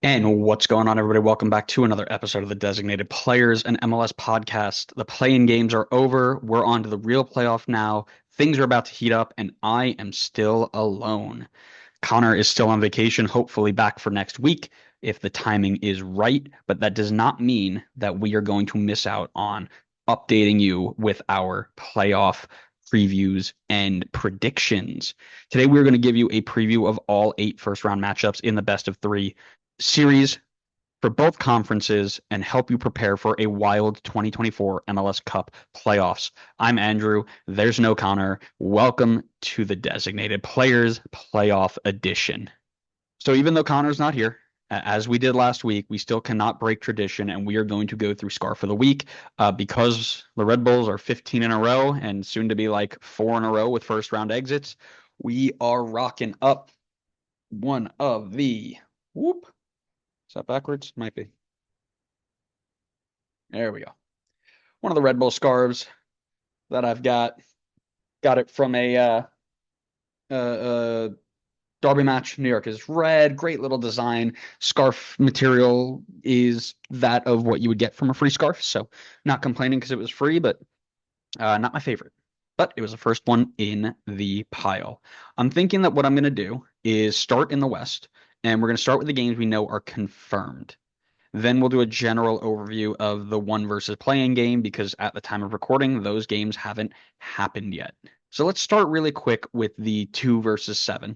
And what's going on, everybody? Welcome back to another episode of the Designated Players and MLS podcast. The play-in games are over. We're on to the real playoff now. Things are about to heat up, and I am still alone. Connor is still on vacation, hopefully back for next week if the timing is right, but that does not mean that we are going to miss out on updating you with our playoff previews and predictions. Today, we're going to give you a preview of all 8 first round matchups in the best of 3 series for both conferences and help you prepare for a wild 2024 MLS Cup playoffs. I'm Andrew. There's no Connor. Welcome to the Designated Players Playoff Edition. So even though Connor's not here, as we did last week, we still cannot break tradition, and we are going to go through Scarf of the Week because the Red Bulls are 15 in a row and soon to be like 4 in a row with first round exits. We are rocking up one of the whoop. Is that backwards? Might be. There we go. One of the Red Bull scarves that I've got. Got it from a derby match. New York is red. Great little design. Scarf material is that of what you would get from a free scarf. So not complaining because it was free, but not my favorite. But it was the first one in the pile. I'm thinking that what I'm going to do is start in the West, and we're going to start with the games we know are confirmed. Then we'll do a general overview of the one versus playing game because at the time of recording, those games haven't happened yet. So let's start really quick with the 2 versus 7.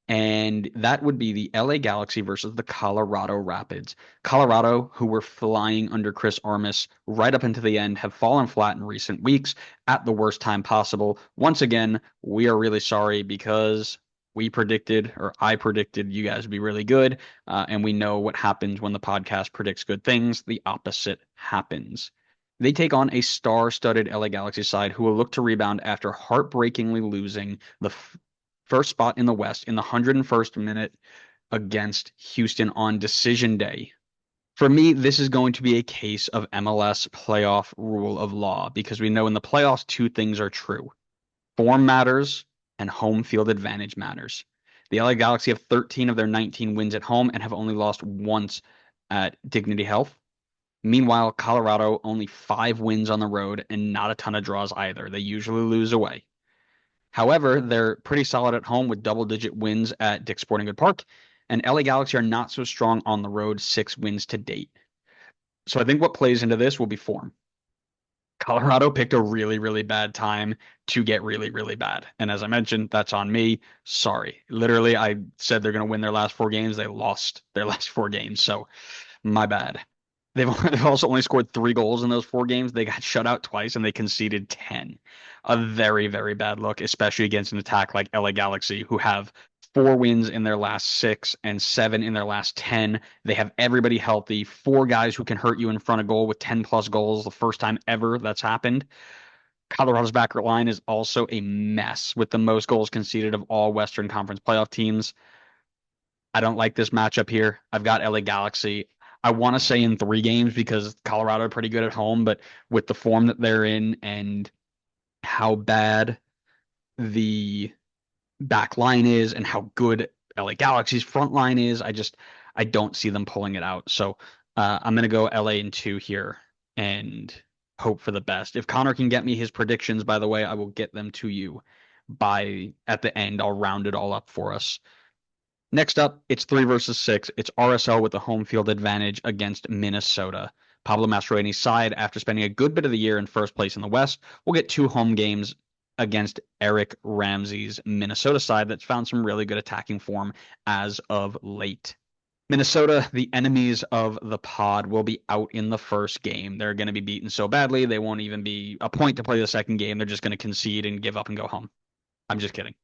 And that would be the LA Galaxy versus the Colorado Rapids. Colorado, who were flying under Chris Armas right up into the end, have fallen flat in recent weeks at the worst time possible. Once again, we are really sorry because we predicted, or I predicted, you guys would be really good. And we know what happens when the podcast predicts good things. The opposite happens. They take on a star-studded LA Galaxy side who will look to rebound after heartbreakingly losing the first spot in the West in the 101st minute against Houston on decision day. For me, this is going to be a case of MLS playoff rule of law because we know in the playoffs, two things are true. Form matters and home field advantage matters. The LA Galaxy have 13 of their 19 wins at home and have only lost once at Dignity Health. Meanwhile, Colorado only 5 wins on the road and not a ton of draws either. They usually lose away. However, they're pretty solid at home with double-digit wins at Dick's Sporting Goods Park, and LA Galaxy are not so strong on the road, 6 wins to date. So I think what plays into this will be form. Colorado picked a really, really bad time to get really, really bad. And as I mentioned, that's on me. Sorry. Literally, I said they're going to win their last 4 games. They lost their last 4 games. So my bad. They've also only scored 3 goals in those 4 games. They got shut out twice and they conceded 10. A very, very bad look, especially against an attack like LA Galaxy, who have 4 wins in their last 6 and 7 in their last 10. They have everybody healthy, 4 guys who can hurt you in front of goal with 10 plus goals, the first time ever that's happened. Colorado's back line is also a mess with the most goals conceded of all Western Conference playoff teams. I don't like this matchup here. I've got LA Galaxy. I want to say in 3 games because Colorado are pretty good at home, but with the form that they're in and how bad the back line is and how good LA Galaxy's front line is, I don't see them pulling it out. So I'm gonna go LA in 2 here and hope for the best. If Connor can get me his predictions, by the way, I will get them to you by at the end. I'll round it all up for us. Next up, it's 3 versus 6. It's RSL with the home field advantage against Minnesota. Pablo Mastroeni's side, after spending a good bit of the year in first place in the West, will get 2 home games against Eric Ramsey's Minnesota side that's found some really good attacking form as of late. Minnesota, the enemies of the pod, will be out in the first game. They're going to be beaten so badly, they won't even be a point to play the second game. They're just going to concede and give up and go home. I'm just kidding.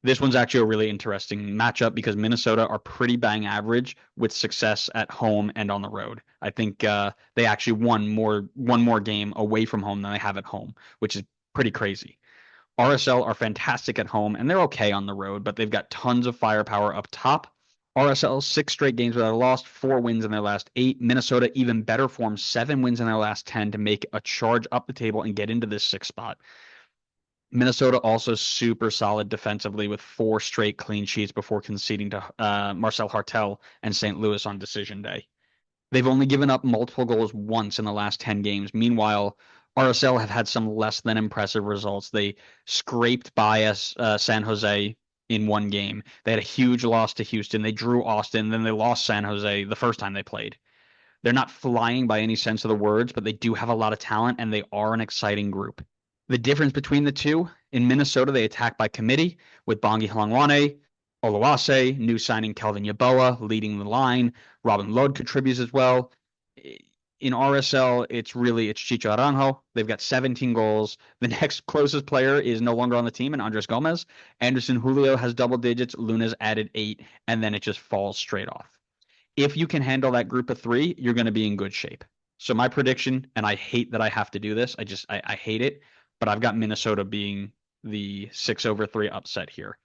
This one's actually a really interesting matchup because Minnesota are pretty bang average with success at home and on the road. I think they actually won one more game away from home than they have at home, which is pretty crazy. RSL are fantastic at home and they're okay on the road, but they've got tons of firepower up top. RSL 6 straight games without a loss, 4 wins in their last 8. Minnesota even better form, 7 wins in their last 10 to make a charge up the table and get into this 6th spot. Minnesota also super solid defensively with 4 straight clean sheets before conceding to Marcel Hartel and St. Louis on decision day. They've only given up multiple goals once in the last 10 games. Meanwhile, RSL have had some less than impressive results. They scraped by us San Jose in one game. They had a huge loss to Houston. They drew Austin, then they lost San Jose the first time they played. They're not flying by any sense of the words, but they do have a lot of talent and they are an exciting group. The difference between the two, in Minnesota, they attack by committee with Bongi Halangwane, Oluwase, new signing Kelvin Yeboah leading the line. Robin Lod contributes as well. In RSL, it's Chicho Aranjo. They've got 17 goals. The next closest player is no longer on the team, and Andres Gomez. Anderson Julio has double digits. Luna's added 8, and then it just falls straight off. If you can handle that group of 3, you're going to be in good shape. So my prediction, and I hate that I have to do this. I hate it, but I've got Minnesota being the 6/3 upset here.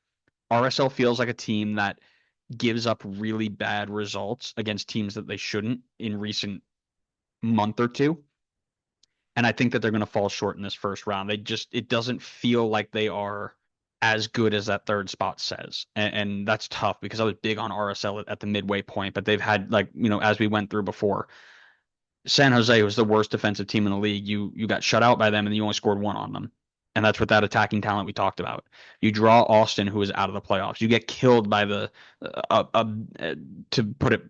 RSL feels like a team that gives up really bad results against teams that they shouldn't in recent month or two. And I think that they're going to fall short in this first round. It doesn't feel like they are as good as that third spot says. And that's tough because I was big on RSL at the midway point, but they've had, like, as we went through before, San Jose was the worst defensive team in the league. You got shut out by them and you only scored 1 on them. And that's with that attacking talent we talked about. You draw Austin, who is out of the playoffs. You get killed by to put it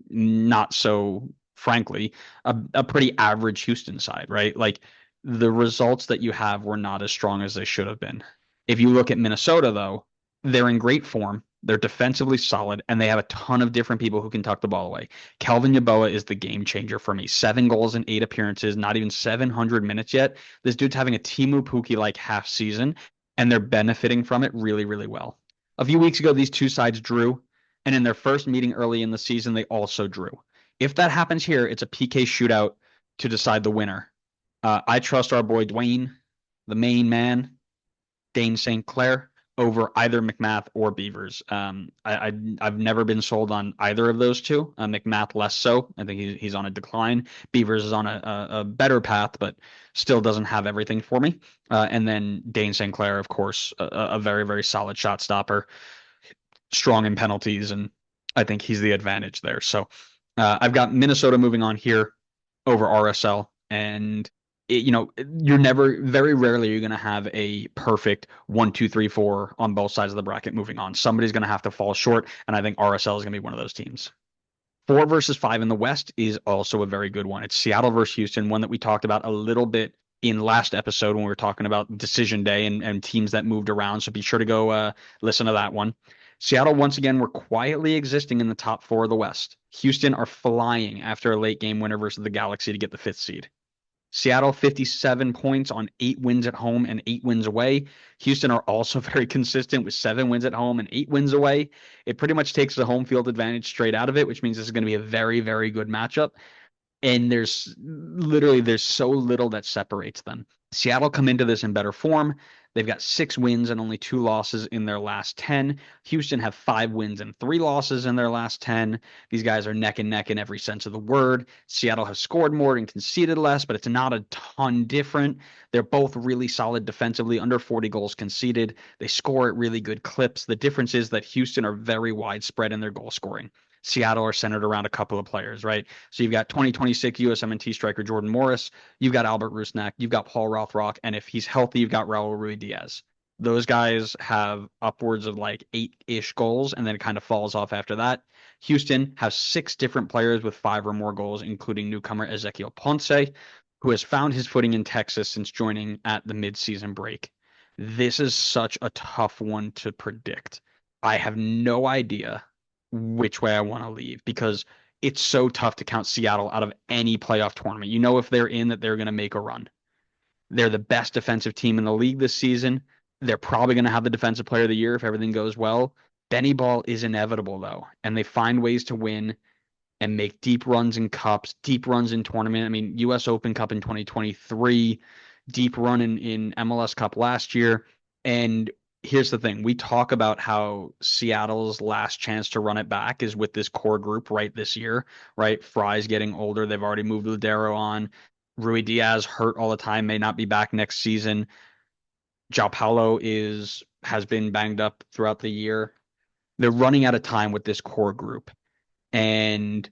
not so frankly, a pretty average Houston side, right? Like the results that you have were not as strong as they should have been. If you look at Minnesota, though, they're in great form. They're defensively solid, and they have a ton of different people who can tuck the ball away. Kelvin Yeboah is the game changer for me. 7 goals in 8 appearances, not even 700 minutes yet. This dude's having a Teemu Pukki-like half season, and they're benefiting from it really, really well. A few weeks ago, these two sides drew, and in their first meeting early in the season, they also drew. If that happens here, it's a PK shootout to decide the winner. I trust our boy Dwayne, the main man, Dane St. Clair, over either McMath or Beavers. I've never been sold on either of those two. McMath less so. I think he's on a decline. Beavers is on a better path, but still doesn't have everything for me. And then Dane St. Clair, of course, a very, very solid shot stopper, strong in penalties, and I think he's the advantage there. So I've got Minnesota moving on here over RSL, and very rarely you're going to have a perfect 1, 2, 3, 4 on both sides of the bracket moving on. Somebody's going to have to fall short, and I think RSL is going to be one of those teams. 4 versus 5 in the West is also a very good one. It's Seattle versus Houston, one that we talked about a little bit in last episode when we were talking about decision day and teams that moved around. So be sure to go listen to that one. Seattle, once again, were quietly existing in the top 4 of the West. Houston are flying after a late game winner versus the Galaxy to get the 5th seed. Seattle, 57 points on 8 wins at home and 8 wins away. Houston are also very consistent with 7 wins at home and 8 wins away. It pretty much takes the home field advantage straight out of it, which means this is going to be a very, very good matchup. And there's so little that separates them. Seattle come into this in better form. They've got 6 wins and only 2 losses in their last 10. Houston have 5 wins and 3 losses in their last 10. These guys are neck and neck in every sense of the word. Seattle has scored more and conceded less, but it's not a ton different. They're both really solid defensively, under 40 goals conceded. They score at really good clips. The difference is that Houston are very widespread in their goal scoring. Seattle are centered around a couple of players, right? So you've got 2026 USMNT striker Jordan Morris, you've got Albert Rusnak, you've got Paul Rothrock, and if he's healthy, you've got Raul Ruidiaz. Those guys have upwards of like 8-ish goals, and then it kind of falls off after that. Houston has 6 different players with 5 or more goals, including newcomer Ezequiel Ponce, who has found his footing in Texas since joining at the midseason break. This is such a tough one to predict. I have no idea which way I want to leave because it's so tough to count Seattle out of any playoff tournament. If they're in, that they're going to make a run. They're the best defensive team in the league this season. They're probably going to have the defensive player of the year if everything goes well. Benny ball is inevitable though, and they find ways to win and make deep runs in cups, deep runs in tournament. I mean, US Open Cup in 2023, deep run in MLS Cup last year. And here's the thing. We talk about how Seattle's last chance to run it back is with this core group right this year, right? Fry's getting older. They've already moved Ladero on. Ruidiaz hurt all the time, may not be back next season. João Paulo has been banged up throughout the year. They're running out of time with this core group. And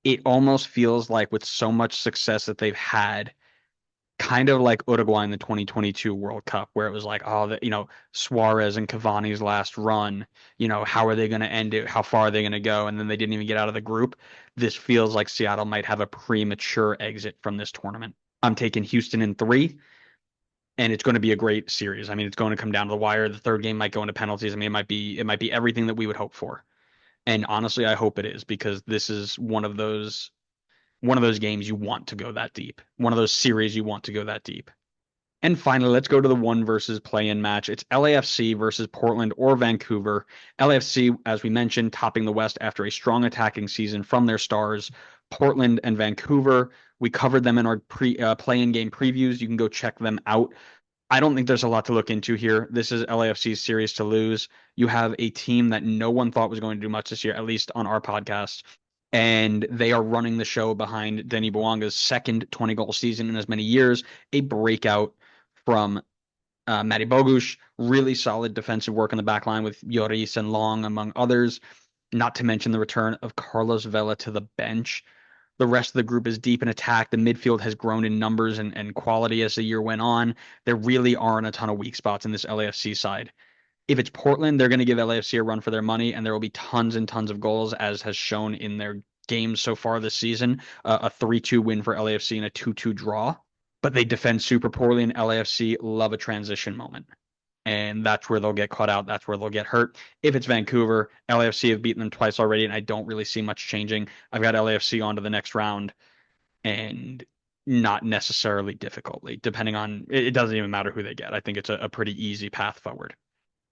it almost feels like with so much success that they've had, kind of like Uruguay in the 2022 World Cup, where it was like, oh, Suarez and Cavani's last run, how are they going to end it? How far are they going to go? And then they didn't even get out of the group. This feels like Seattle might have a premature exit from this tournament. I'm taking Houston in three, and it's going to be a great series. I mean, it's going to come down to the wire. The third game might go into penalties. I mean, it might be everything that we would hope for. And honestly, I hope it is because this is one of those games you want to go that deep. One of those series you want to go that deep. And finally, let's go to the one versus play-in match. It's LAFC versus Portland or Vancouver. LAFC, as we mentioned, topping the West after a strong attacking season from their stars. Portland and Vancouver, we covered them in our play-in game previews. You can go check them out. I don't think there's a lot to look into here. This is LAFC's series to lose. You have a team that no one thought was going to do much this year, at least on our podcast. And they are running the show behind Denny Bouanga's second 20-goal season in as many years, a breakout from Matty Bogusz, really solid defensive work on the back line with Lloris and Long, among others, not to mention the return of Carlos Vela to the bench. The rest of the group is deep in attack. The midfield has grown in numbers and quality as the year went on. There really aren't a ton of weak spots in this LAFC side. If it's Portland, they're going to give LAFC a run for their money, and there will be tons and tons of goals, as has shown in their games so far this season. A 3-2 win for LAFC and a 2-2 draw. But they defend super poorly, and LAFC love a transition moment. And that's where they'll get caught out. That's where they'll get hurt. If it's Vancouver, LAFC have beaten them twice already, and I don't really see much changing. I've got LAFC on to the next round, and not necessarily difficultly, depending on it doesn't even matter who they get. I think it's a pretty easy path forward.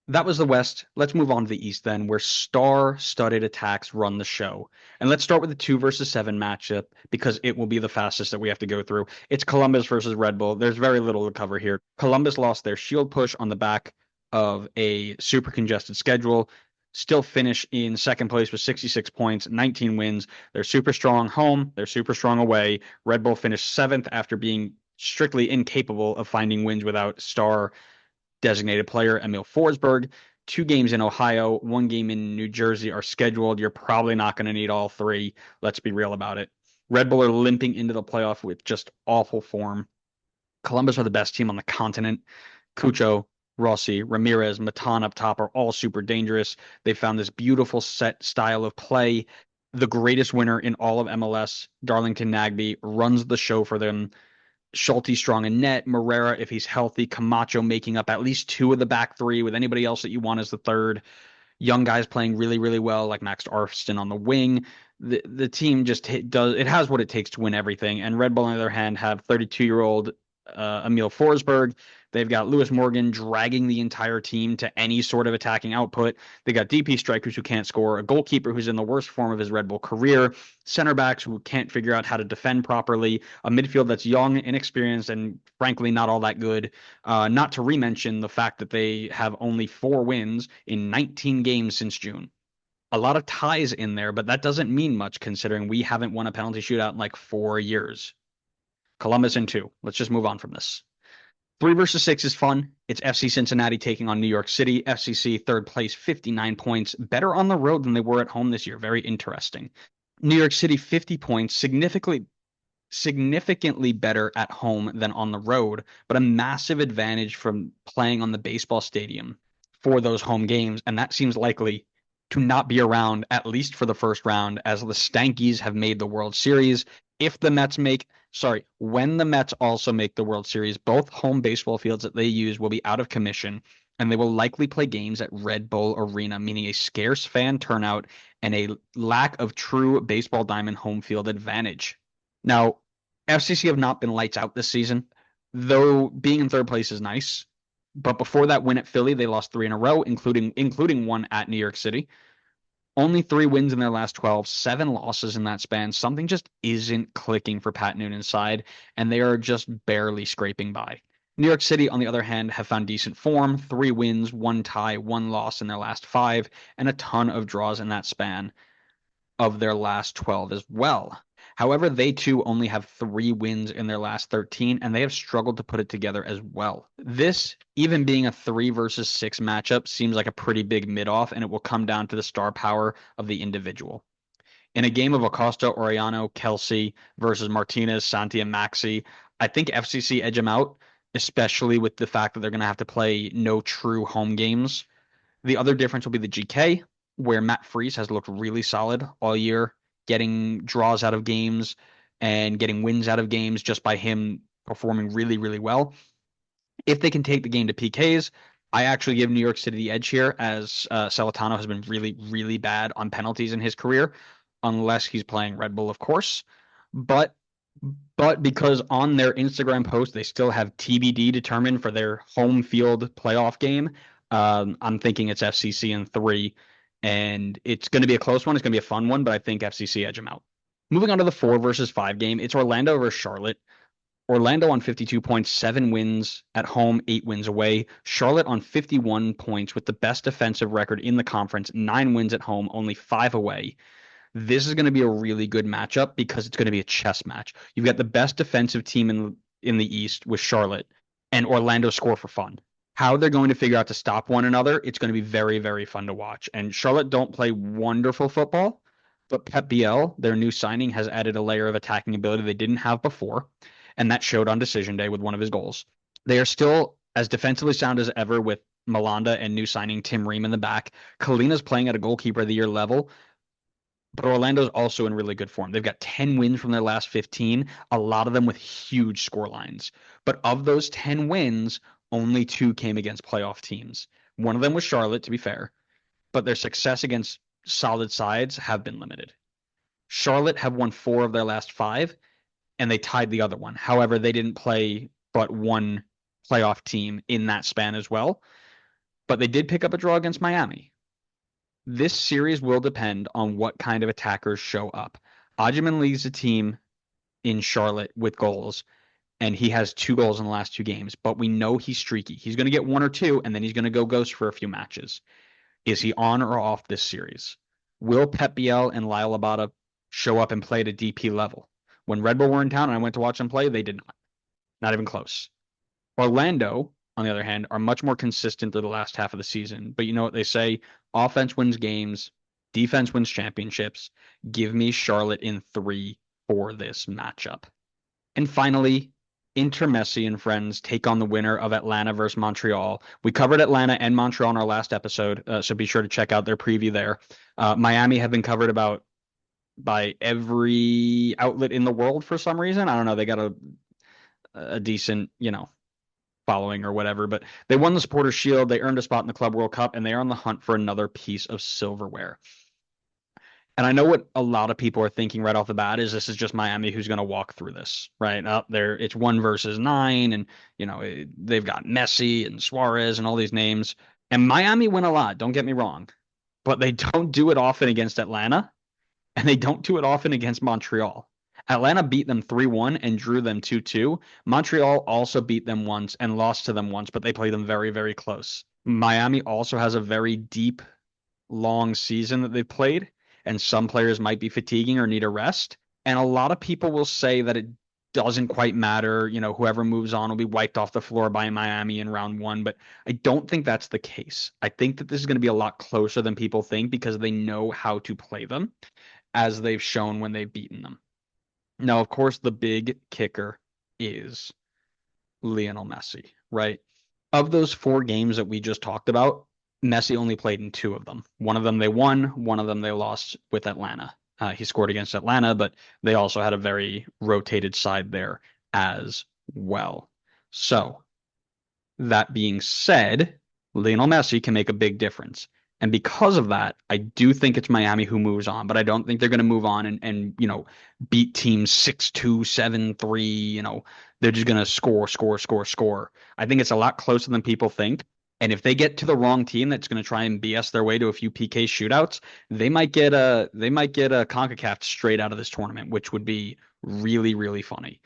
That was the West. Let's move on to the East then, where star-studded attacks run the show. And let's start with the 2 versus 7 matchup because it will be the fastest that we have to go through. It's Columbus versus Red Bull. There's very little to cover here. Columbus lost their shield push on the back of a super congested schedule. Still finish in second place with 66 points, 19 wins. They're super strong home. They're super strong away. Red Bull finished seventh after being strictly incapable of finding wins without star designated player Emil Forsberg. 2 games in Ohio, 1 game in New Jersey are scheduled. You're probably not going to need all 3. Let's be real about it. Red Bull are limping into the playoff with just awful form. Columbus are the best team on the continent. Cucho, Rossi, Ramirez, Matan up top are all super dangerous. They found this beautiful set style of play. The greatest winner in all of MLS, Darlington Nagbe, runs the show for them. Schulte strong in net, Morera if he's healthy, Camacho making up at least 2 of the back 3 with anybody else that you want as the third. Young guys playing really, really well, like Max Arfston on the wing. The team just has what it takes to win everything. And Red Bull, on the other hand, have 32-year-old Emil Forsberg. They've got Lewis Morgan dragging the entire team to any sort of attacking output. They got DP strikers who can't score, a goalkeeper who's in the worst form of his Red Bull career, center backs who can't figure out how to defend properly, a midfield that's young, inexperienced, and frankly not all that good. Not to re-mention the fact that they have only 4 wins in 19 games since June. A lot of ties in there, but that doesn't mean much considering we haven't won a penalty shootout in like 4 years. Columbus in 2. Let's just move on from this. 3 versus 6 is fun. It's FC Cincinnati taking on New York City. FCC third place, 59 points. Better on the road than they were at home this year. Very interesting. New York City, 50 points, significantly better at home than on the road, but a massive advantage from playing on the baseball stadium for those home games. And that seems likely to not be around, at least for the first round, as the Stankies have made the World Series. When the Mets also make the World Series, both home baseball fields that they use will be out of commission, and they will likely play games at Red Bull Arena, meaning a scarce fan turnout and a lack of true baseball diamond home field advantage. Now, FCC have not been lights out this season, though being in third place is nice. But before that win at Philly, they lost 3 in a row, including 1 at New York City. Only 3 wins in their last 12, 7 losses in that span. Something just isn't clicking for Pat Noonan's side, and they are just barely scraping by. New York City, on the other hand, have found decent form, 3 wins, 1 tie, 1 loss in their last 5, and a ton of draws in that span of their last 12 as well. However, they too only have 3 wins in their last 13, and they have struggled to put it together as well. This, even being a 3 versus 6 matchup, seems like a pretty big mid-off, and it will come down to the star power of the individual. In a game of Acosta, Oriano, Kelsey versus Martinez, Santi, and Maxi, I think FCC edge them out, especially with the fact that they're going to have to play no true home games. The other difference will be the GK, where Matt Freese has looked really solid all year, getting draws out of games and getting wins out of games just by him performing really, really well. If they can take the game to PKs, I actually give New York City the edge here, as Celentano has been really, really bad on penalties in his career, unless he's playing Red Bull, of course. But because on their Instagram post they still have TBD determined for their home field playoff game, I'm thinking it's FCC in 3, and it's going to be a close one. It's going to be a fun one, but I think FCC edge them out. Moving on to the 4 versus 5 game, it's Orlando versus Charlotte. Orlando on 52 points, 7 wins at home, 8 wins away. Charlotte on 51 points with the best defensive record in the conference, 9 wins at home, only 5 away. This is going to be a really good matchup because it's going to be a chess match. You've got the best defensive team in the East with Charlotte, and Orlando score for fun. How they're going to figure out to stop one another, it's going to be very, very fun to watch. And Charlotte don't play wonderful football, but Pep Biel, their new signing, has added a layer of attacking ability they didn't have before, and that showed on decision day with one of his goals. They are still as defensively sound as ever with Malanda and new signing Tim Ream in the back. Kalina's playing at a goalkeeper of the year level, but Orlando's also in really good form. They've got 10 wins from their last 15, a lot of them with huge score lines. But of those 10 wins, only 2 came against playoff teams. One of them was Charlotte, to be fair, but their success against solid sides have been limited. Charlotte have won 4 of their last 5, and they tied the other one. However, they didn't play but one playoff team in that span as well. But they did pick up a draw against Miami. This series will depend on what kind of attackers show up. Ajiman leads the team in Charlotte with goals, and he has 2 goals in the last 2 games, but we know he's streaky. He's going to get 1 or 2, and then he's going to go ghost for a few matches. Is he on or off this series? Will Pep Biel and Lyle Labata show up and play at a DP level? When Red Bull were in town and I went to watch them play, they did not. Not even close. Orlando, on the other hand, are much more consistent through the last half of the season. But you know what they say? Offense wins games, defense wins championships. Give me Charlotte in 3 for this matchup. And finally, Inter Messi and friends take on the winner of Atlanta versus Montreal. We covered Atlanta and Montreal in our last episode, so be sure to check out their preview there. Miami have been covered by every outlet in the world for some reason. I don't know. They got a decent, following or whatever, but they won the Supporters Shield. They earned a spot in the Club World Cup, and they are on the hunt for another piece of silverware. And I know what a lot of people are thinking right off the bat is this is just Miami who's going to walk through this, right? Up there, it's 1 versus 9, and they've got Messi and Suarez and all these names. And Miami win a lot, don't get me wrong, but they don't do it often against Atlanta, and they don't do it often against Montreal. Atlanta beat them 3-1 and drew them 2-2. Montreal also beat them once and lost to them once, but they played them very, very close. Miami also has a very deep, long season that they've played, and some players might be fatiguing or need a rest. And a lot of people will say that it doesn't quite matter. Whoever moves on will be wiped off the floor by Miami in round 1, but I don't think that's the case. I think that this is going to be a lot closer than people think because they know how to play them, as they've shown when they've beaten them. Now, of course, the big kicker is Lionel Messi, right? Of those 4 games that we just talked about, Messi only played in 2 of them. One of them they won, one of them they lost with Atlanta. He scored against Atlanta, but they also had a very rotated side there as well. So, that being said, Lionel Messi can make a big difference. And because of that, I do think it's Miami who moves on, but I don't think they're going to move on and beat teams 6-2, 7-3. They're just going to score. I think it's a lot closer than people think. And if they get to the wrong team that's going to try and BS their way to a few PK shootouts, they might get a CONCACAF straight out of this tournament, which would be really, really funny.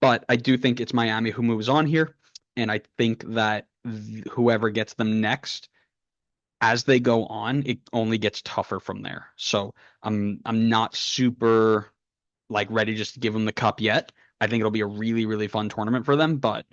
But I do think it's Miami who moves on here, and I think that whoever gets them next, as they go on, it only gets tougher from there. So I'm not super like ready just to give them the cup yet. I think it'll be a really, really fun tournament for them, but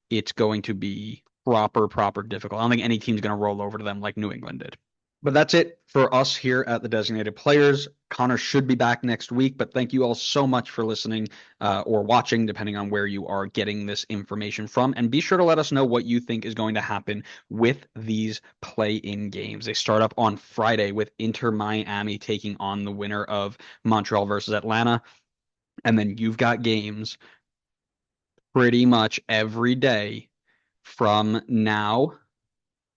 it's going to be proper difficult. I don't think any team's going to roll over to them like New England did. But that's it for us here at the Designated Players. Connor should be back next week, but thank you all so much for listening or watching, depending on where you are getting this information from. And be sure to let us know what you think is going to happen with these play-in games. They start up on Friday with Inter Miami taking on the winner of Montreal versus Atlanta. And then you've got games pretty much every day from now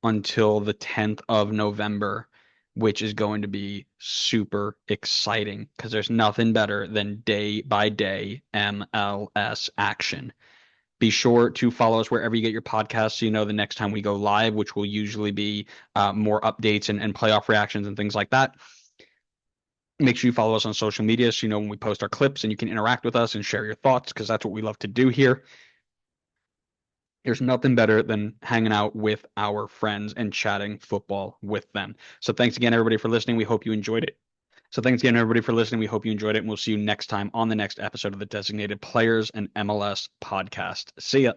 until the 10th of November, which is going to be super exciting because there's nothing better than day by day MLS action. Be sure to follow us wherever you get your podcasts so you know the next time we go live, which will usually be more updates and playoff reactions and things like that. Make sure you follow us on social media so you know when we post our clips and you can interact with us and share your thoughts because that's what we love to do here. There's nothing better than hanging out with our friends and chatting football with them. So thanks again, everybody, for listening. We hope you enjoyed it. And we'll see you next time on the next episode of the Designated Players and MLS podcast. See ya.